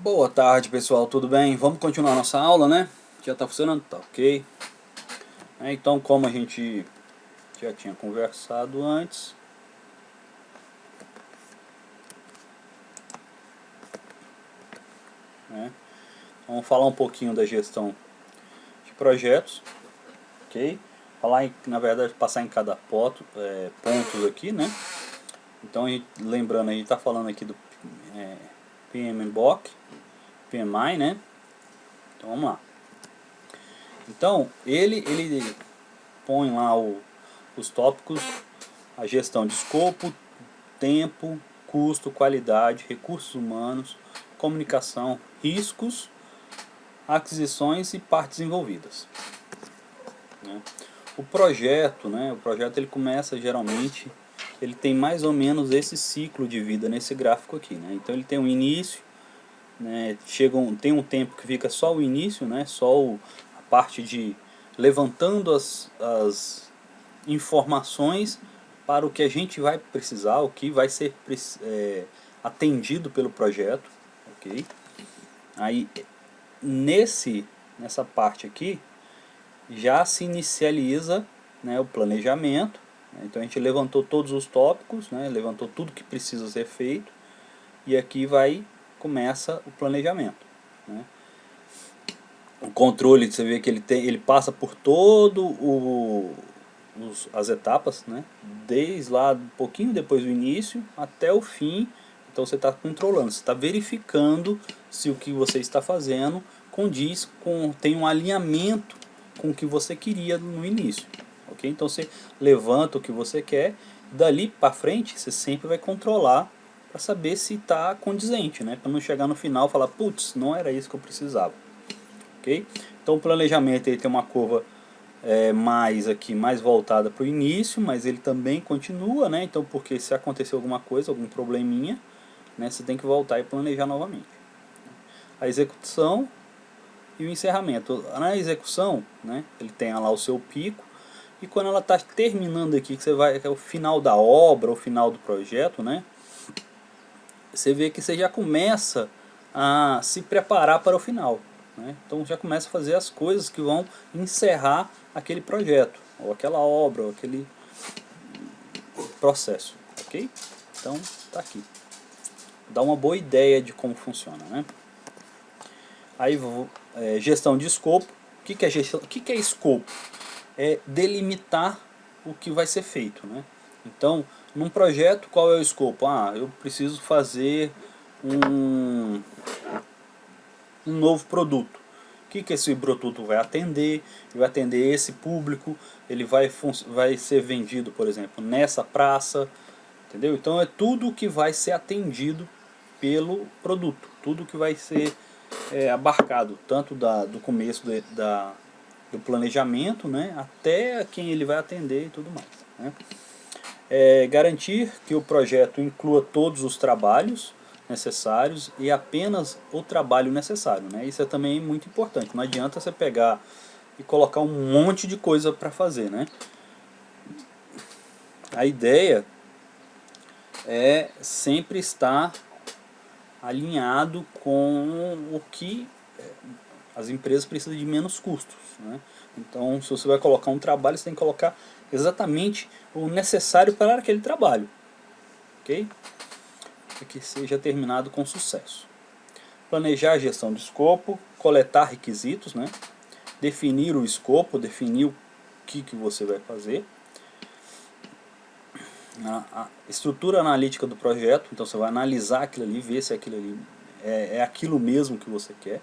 Boa tarde, pessoal, tudo bem? Vamos continuar nossa aula, né? Já está funcionando? Tá ok. Então, como a gente já tinha conversado antes, né? Vamos falar um pouquinho da gestão de projetos, ok? Falar, na verdade, passar em cada pontos aqui, né? Então, lembrando, a gente está falando aqui do PMBOK, PMI, né? Então, vamos lá. Então, ele põe lá os tópicos: a gestão de escopo, tempo, custo, qualidade, recursos humanos, comunicação, riscos, aquisições e partes envolvidas, né? O projeto, né? O projeto ele começa geralmente, ele tem mais ou menos esse ciclo de vida nesse gráfico aqui, né? Então ele tem um início, né? Tem um tempo que fica só o início, né? A parte de levantando as informações para o que a gente vai precisar, o que vai ser atendido pelo projeto, ok? Aí nessa parte aqui já se inicializa, né, o planejamento, né? Então a gente levantou todos os tópicos, né, levantou tudo que precisa ser feito, e aqui começa o planejamento, né? O controle, você vê que ele passa por as etapas, né? Desde lá um pouquinho depois do início até o fim. Então você está controlando, você está verificando se o que você está fazendo tem um alinhamento com o que você queria no início, ok? Então você levanta o que você quer, dali para frente você sempre vai controlar para saber se está condizente, né? Para não chegar no final e falar, putz, não era isso que eu precisava, ok? Então o planejamento ele tem uma curva mais voltada para o início, mas ele também continua, né? Então, porque se acontecer alguma coisa, algum probleminha, né, você tem que voltar e planejar novamente. A execução e o encerramento. Na execução, né, ele tem lá o seu pico, e quando ela está terminando aqui, que é o final da obra, o final do projeto, né, você vê que você já começa a se preparar para o final, né? Então já começa a fazer as coisas que vão encerrar aquele projeto, ou aquela obra, ou aquele processo, ok? Então tá aqui. Dá uma boa ideia de como funciona, né? Aí gestão de escopo. O que é gestão? O que é escopo? É delimitar o que vai ser feito, né? Então, num projeto, qual é o escopo? Ah, eu preciso fazer um novo produto. O que esse produto vai atender? Ele vai atender esse público, ele vai ser vendido, por exemplo, nessa praça, entendeu? Então é tudo que vai ser atendido pelo produto, tudo que vai ser abarcado, tanto do começo do planejamento, né, até quem ele vai atender e tudo mais, né? Garantir que o projeto inclua todos os trabalhos necessários e apenas o trabalho necessário, né? Isso é também muito importante. Não adianta você pegar e colocar um monte de coisa para fazer, né? A ideia é sempre estar alinhado com o que as empresas precisam de menos custos, né? Então, se você vai colocar um trabalho, você tem que colocar exatamente o necessário para aquele trabalho, ok? Para que seja terminado com sucesso. Planejar a gestão de escopo, coletar requisitos, né? Definir o escopo, definir o que você vai fazer. A estrutura analítica do projeto, então você vai analisar aquilo ali, ver se aquilo ali é aquilo mesmo que você quer.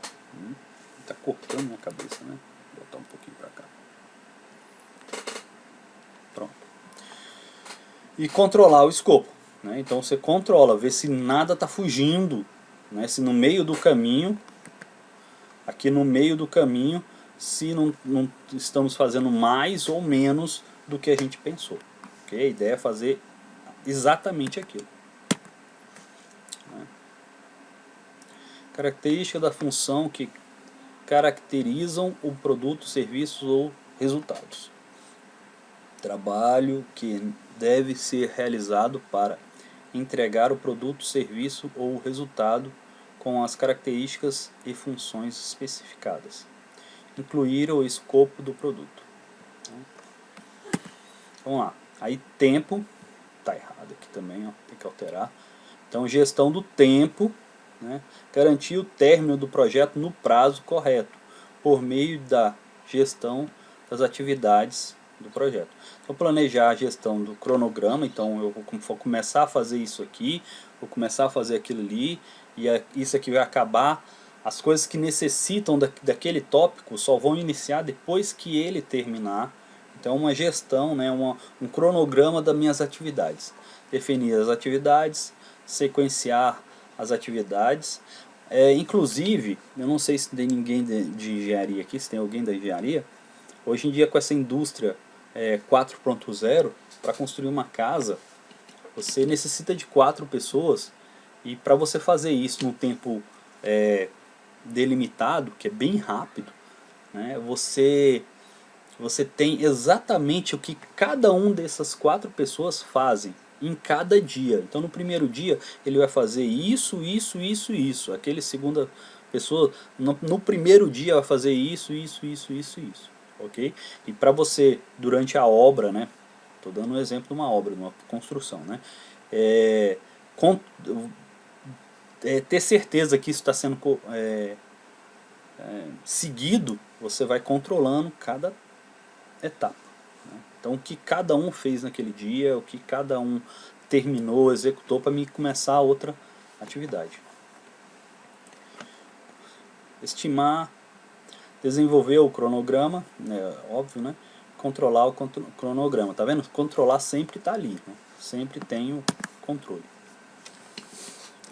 Está cortando minha cabeça, né? Vou botar um pouquinho para cá. Pronto. E controlar o escopo, né? Então você controla, vê se nada está fugindo, né? Se no meio do caminho, aqui no meio do caminho, se não estamos fazendo mais ou menos do que a gente pensou. Okay? A ideia é fazer exatamente aquilo. Característica da função que caracterizam o produto, serviços ou resultados. Trabalho que deve ser realizado para entregar o produto, serviço ou resultado com as características e funções especificadas. Incluir o escopo do produto. Vamos lá. Aí tempo, tá errado aqui também, ó, tem que alterar. Então gestão do tempo, né? Garantir o término do projeto no prazo correto, por meio da gestão das atividades do projeto. Então planejar a gestão do cronograma, então eu vou começar a fazer isso aqui, vou começar a fazer aquilo ali, e isso aqui vai acabar. As coisas que necessitam daquele tópico só vão iniciar depois que ele terminar. Então uma gestão, né, um cronograma das minhas atividades. Definir as atividades, sequenciar as atividades. Inclusive, eu não sei se tem ninguém de engenharia aqui, se tem alguém da engenharia. Hoje em dia com essa indústria 4.0, para construir uma casa, você necessita de 4 pessoas. E para você fazer isso no tempo delimitado, que é bem rápido, né, você tem exatamente o que cada um dessas 4 pessoas fazem em cada dia. Então no primeiro dia ele vai fazer isso, isso, isso, isso. Aquele segunda pessoa no primeiro dia vai fazer isso, isso, isso, isso, isso. Ok? E para você, durante a obra, né? Estou dando um exemplo de uma obra, de uma construção, né? Ter certeza que isso está sendo seguido, você vai controlando cada etapa. Né? Então o que cada um fez naquele dia, o que cada um terminou, executou para mim começar outra atividade. Estimar, desenvolver o cronograma, óbvio, né? Controlar o cronograma, tá vendo? Controlar sempre está ali, né? Sempre tem o controle.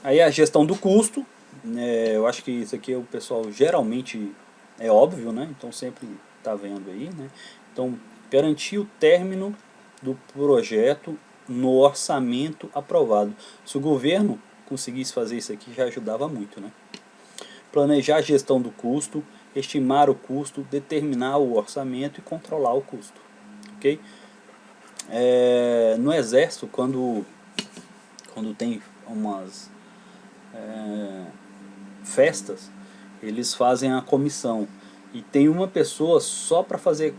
Aí a gestão do custo, eu acho que isso aqui o pessoal geralmente é óbvio, né? Então sempre está vendo aí, né? Então garantir o término do projeto no orçamento aprovado. Se o governo conseguisse fazer isso aqui já ajudava muito, né? Planejar a gestão do custo, estimar o custo, determinar o orçamento e controlar o custo. Ok? No exército, quando tem umas festas, eles fazem a comissão e tem uma pessoa só para fazer,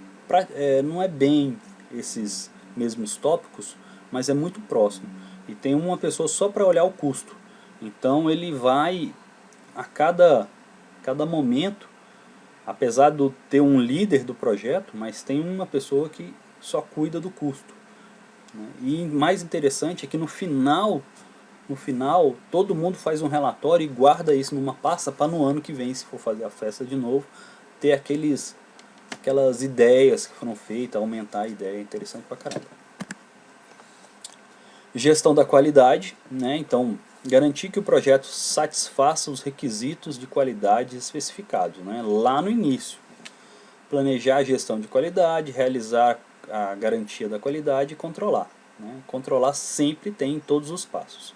não é bem esses mesmos tópicos, mas é muito próximo, e tem uma pessoa só para olhar o custo. Então ele vai a cada momento, apesar de ter um líder do projeto, mas tem uma pessoa que só cuida do custo, né? E mais interessante é que no final todo mundo faz um relatório e guarda isso numa pasta para no ano que vem, se for fazer a festa de novo, ter aquelas ideias que foram feitas, aumentar a ideia. É interessante pra caramba. Gestão da qualidade, né? Então garantir que o projeto satisfaça os requisitos de qualidade especificados, né? Lá no início. Planejar a gestão de qualidade, realizar a garantia da qualidade e controlar, né? Controlar sempre tem em todos os passos.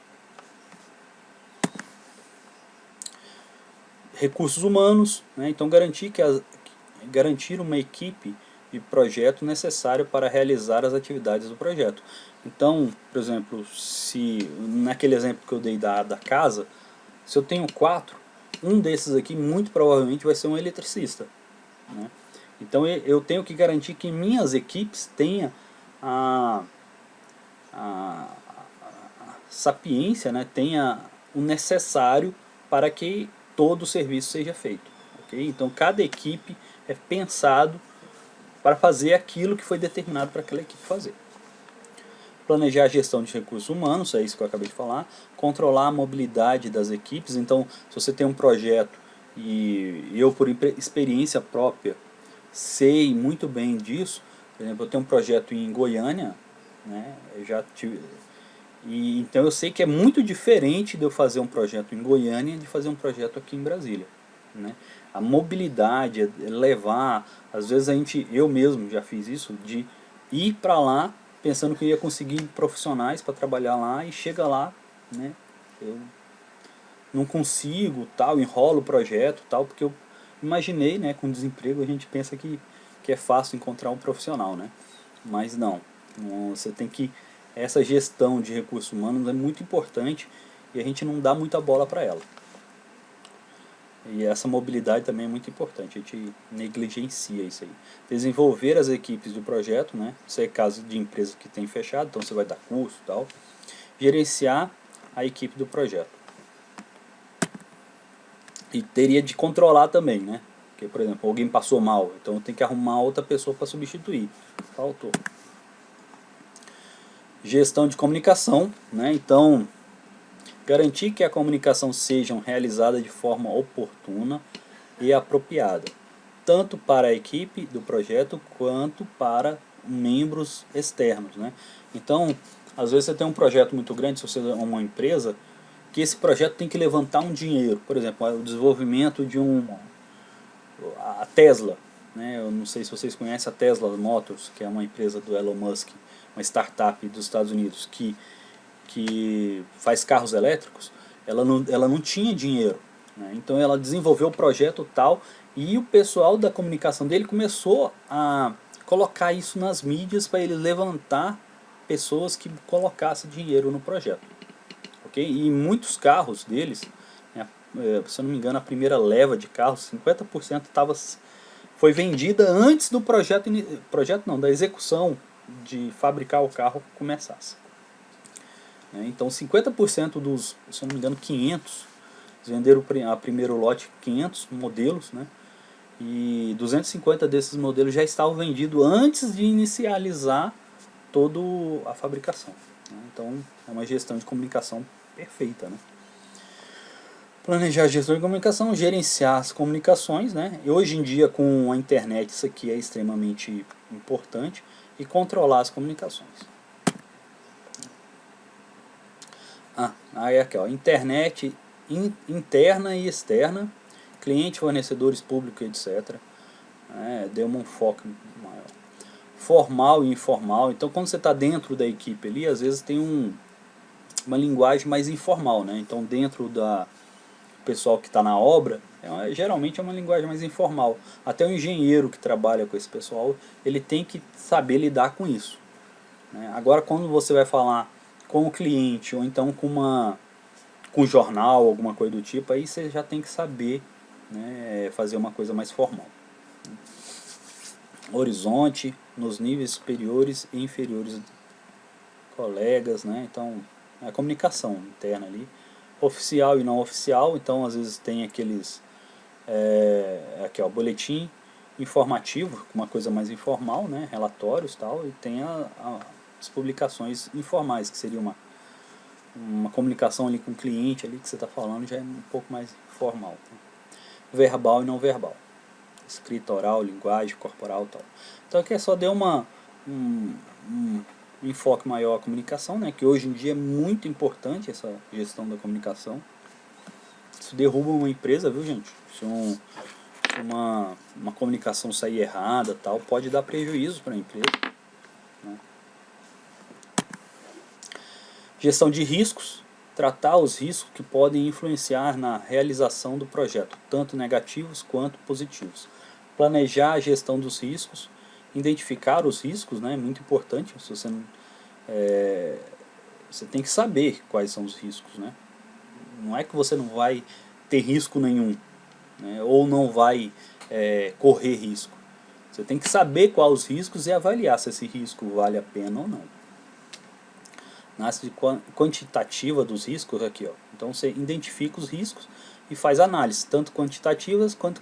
Recursos humanos, né? Então garantir uma equipe de projeto necessário para realizar as atividades do projeto. Então, por exemplo, se naquele exemplo que eu dei da casa, se eu tenho 4, um desses aqui muito provavelmente vai ser um eletricista, né? Então eu tenho que garantir que minhas equipes tenham a sapiência, né? Tenha o necessário para que todo o serviço seja feito. Okay? Então cada equipe é pensado para fazer aquilo que foi determinado para aquela equipe fazer. Planejar a gestão de recursos humanos, é isso que eu acabei de falar. Controlar a mobilidade das equipes. Então, se você tem um projeto, e eu por experiência própria sei muito bem disso, por exemplo, eu tenho um projeto em Goiânia, né, então eu sei que é muito diferente de eu fazer um projeto em Goiânia de fazer um projeto aqui em Brasília, né? A mobilidade, levar, às vezes eu mesmo já fiz isso, de ir para lá pensando que eu ia conseguir profissionais para trabalhar lá e chega lá, né, eu não consigo, tal, enrolo o projeto, tal, porque eu imaginei, né, com desemprego a gente pensa que é fácil encontrar um profissional, né, mas não, você tem que, essa gestão de recursos humanos é muito importante e a gente não dá muita bola para ela. E essa mobilidade também é muito importante, a gente negligencia isso aí. Desenvolver as equipes do projeto, né? Isso é caso de empresa que tem fechado, então você vai dar curso e tal. Gerenciar a equipe do projeto. E teria de controlar também, né? Porque, por exemplo, alguém passou mal, então tem que arrumar outra pessoa para substituir. Faltou. Gestão de comunicação, né? Então, garantir que a comunicação seja realizada de forma oportuna e apropriada, tanto para a equipe do projeto quanto para membros externos, né? Então, às vezes você tem um projeto muito grande, se você é uma empresa, que esse projeto tem que levantar um dinheiro, por exemplo, o desenvolvimento de a Tesla, né? Eu não sei se vocês conhecem a Tesla Motors, que é uma empresa do Elon Musk, uma startup dos Estados Unidos, que faz carros elétricos. Ela não tinha dinheiro, né? Então ela desenvolveu o projeto tal, e o pessoal da comunicação dele começou a colocar isso nas mídias para ele levantar pessoas que colocassem dinheiro no projeto. Okay? E muitos carros deles, né, se eu não me engano, a primeira leva de carros, 50% foi vendida antes do projeto não, da execução de fabricar o carro começasse. Então 50% dos, se eu não me engano, 500, eles venderam a primeiro lote 500 modelos, né? E 250 desses modelos já estavam vendidos antes de inicializar toda a fabricação, né? Então é uma gestão de comunicação perfeita, né? Planejar a gestão de comunicação, gerenciar as comunicações, né? E hoje em dia com a internet isso aqui é extremamente importante, e controlar as comunicações. Aí aqui, ó, internet interna e externa, cliente, fornecedores públicos, etc. Deu um foco maior. Formal e informal. Então quando você está dentro da equipe ali, às vezes tem uma linguagem mais informal, né? Então dentro da pessoal que está na obra, geralmente é uma linguagem mais informal. Até o engenheiro que trabalha com esse pessoal, ele tem que saber lidar com isso, né? Agora quando você vai falar com o cliente, ou então com jornal, alguma coisa do tipo, aí você já tem que saber, né, fazer uma coisa mais formal. Horizonte, nos níveis superiores e inferiores, colegas, né? Então, a comunicação interna ali, oficial e não oficial. Então, às vezes tem aqueles, aqui ó, boletim informativo, uma coisa mais informal, né? Relatórios e tal, e tem as publicações informais, que seria uma comunicação ali com o cliente ali que você está falando, já é um pouco mais formal, né? Verbal e não verbal, escrita oral, linguagem corporal e tal. Então aqui é só deu um enfoque maior à comunicação, né, que hoje em dia é muito importante essa gestão da comunicação. Isso derruba uma empresa, viu, gente? Se uma comunicação sair errada, tal, pode dar prejuízo para a empresa, né? Gestão de riscos, tratar os riscos que podem influenciar na realização do projeto, tanto negativos quanto positivos. Planejar a gestão dos riscos, identificar os riscos, né, é muito importante. Se você não, você tem que saber quais são os riscos, né? Não é que você não vai ter risco nenhum, né, ou não vai correr risco. Você tem que saber quais os riscos e avaliar se esse risco vale a pena ou não. Análise quantitativa dos riscos aqui, ó. Então você identifica os riscos e faz análise, tanto quantitativas quanto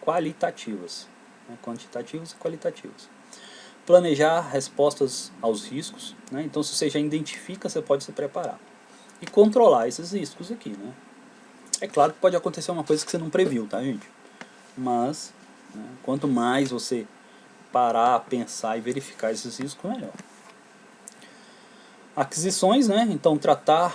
qualitativas, né? Quantitativas e qualitativas. Planejar respostas aos riscos, né? Então se você já identifica, você pode se preparar. E controlar esses riscos aqui, né? É claro que pode acontecer uma coisa que você não previu, tá, gente? Mas, né, quanto mais você parar, pensar e verificar esses riscos, melhor. Aquisições, né? Então tratar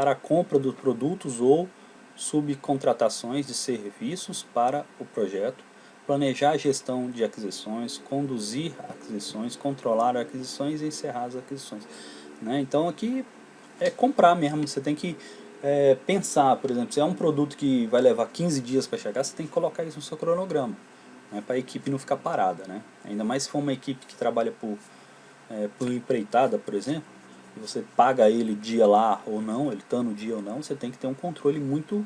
a compra dos produtos ou subcontratações de serviços para o projeto, planejar a gestão de aquisições, conduzir aquisições, controlar aquisições e encerrar as aquisições, né? Então aqui é comprar mesmo, você tem que pensar, por exemplo, se é um produto que vai levar 15 dias para chegar, você tem que colocar isso no seu cronograma, né, para a equipe não ficar parada, né? Ainda mais se for uma equipe que trabalha por empreitada, por exemplo, e você paga ele dia lá ou não, ele está no dia ou não, você tem que ter um controle muito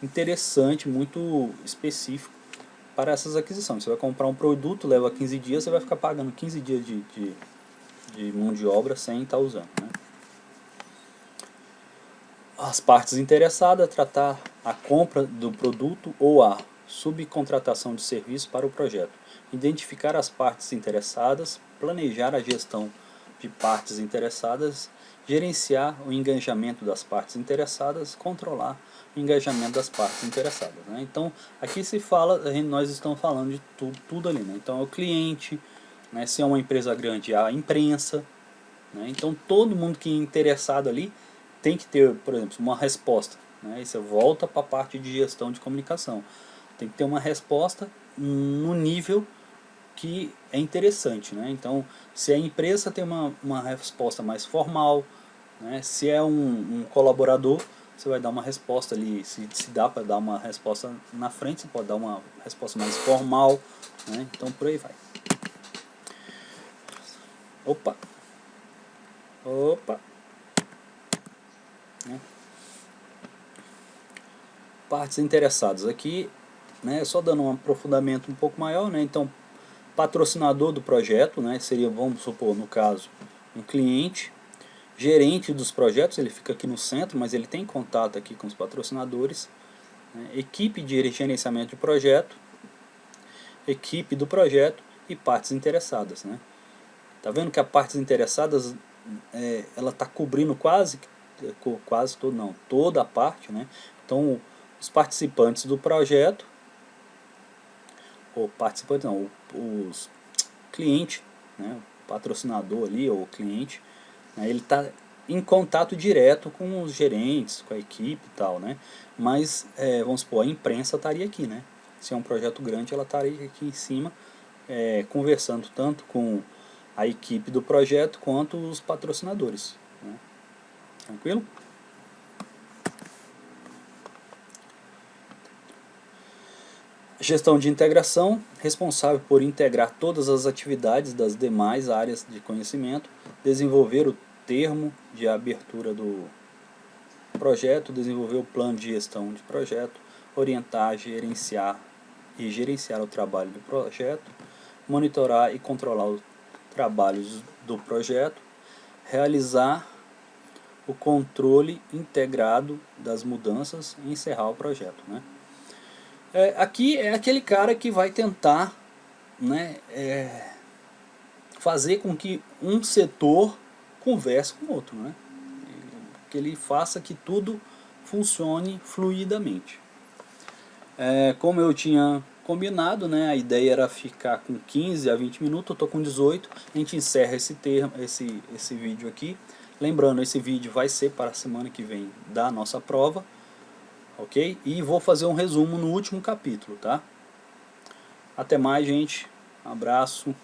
interessante, muito específico para essas aquisições. Você vai comprar um produto, leva 15 dias, você vai ficar pagando 15 dias de mão de obra sem estar usando, né? As partes interessadas, tratar a compra do produto ou a subcontratação de serviço para o projeto. Identificar as partes interessadas, planejar a gestão de partes interessadas, gerenciar o engajamento das partes interessadas, controlar o engajamento das partes interessadas, né? Então, aqui se fala, nós estamos falando de tudo ali, né? Então, é o cliente, né? Se é uma empresa grande, a imprensa, né? Então, todo mundo que é interessado ali tem que ter, por exemplo, uma resposta, né? E você volta para a parte de gestão de comunicação. Tem que ter uma resposta no nível que é interessante, né? Então, se a empresa tem uma resposta mais formal, né? Se é um colaborador, você vai dar uma resposta ali. Se dá para dar uma resposta na frente, você pode dar uma resposta mais formal, né? Então, por aí vai. Opa! Opa! Né? Partes interessadas aqui, né, só dando um aprofundamento um pouco maior, né? Então, patrocinador do projeto, né, seria, vamos supor, no caso, um cliente, gerente dos projetos, ele fica aqui no centro, mas ele tem contato aqui com os patrocinadores, né, equipe de gerenciamento de projeto, equipe do projeto e partes interessadas, né? Tá vendo que as partes interessadas, ela está cobrindo quase todo, não, toda a parte, né? Então, os participantes do projeto, ou participantes não, os clientes, né, o patrocinador ali, ou o cliente, né, ele está em contato direto com os gerentes, com a equipe e tal, né? Mas, vamos supor, a imprensa estaria aqui, né? Se é um projeto grande, ela estaria aqui em cima, conversando tanto com a equipe do projeto quanto os patrocinadores, né? Tranquilo? Gestão de integração, responsável por integrar todas as atividades das demais áreas de conhecimento, desenvolver o termo de abertura do projeto, desenvolver o plano de gestão de projeto, orientar, gerenciar o trabalho do projeto, monitorar e controlar os trabalhos do projeto, realizar o controle integrado das mudanças e encerrar o projeto, né? Aqui é aquele cara que vai tentar, né, fazer com que um setor converse com o outro, né? Que ele faça que tudo funcione fluidamente. Como eu tinha combinado, né, a ideia era ficar com 15 a 20 minutos, eu estou com 18, a gente encerra esse vídeo aqui. Lembrando, esse vídeo vai ser para a semana que vem da nossa prova, ok? E vou fazer um resumo no último capítulo, tá? Até mais, gente. Um abraço.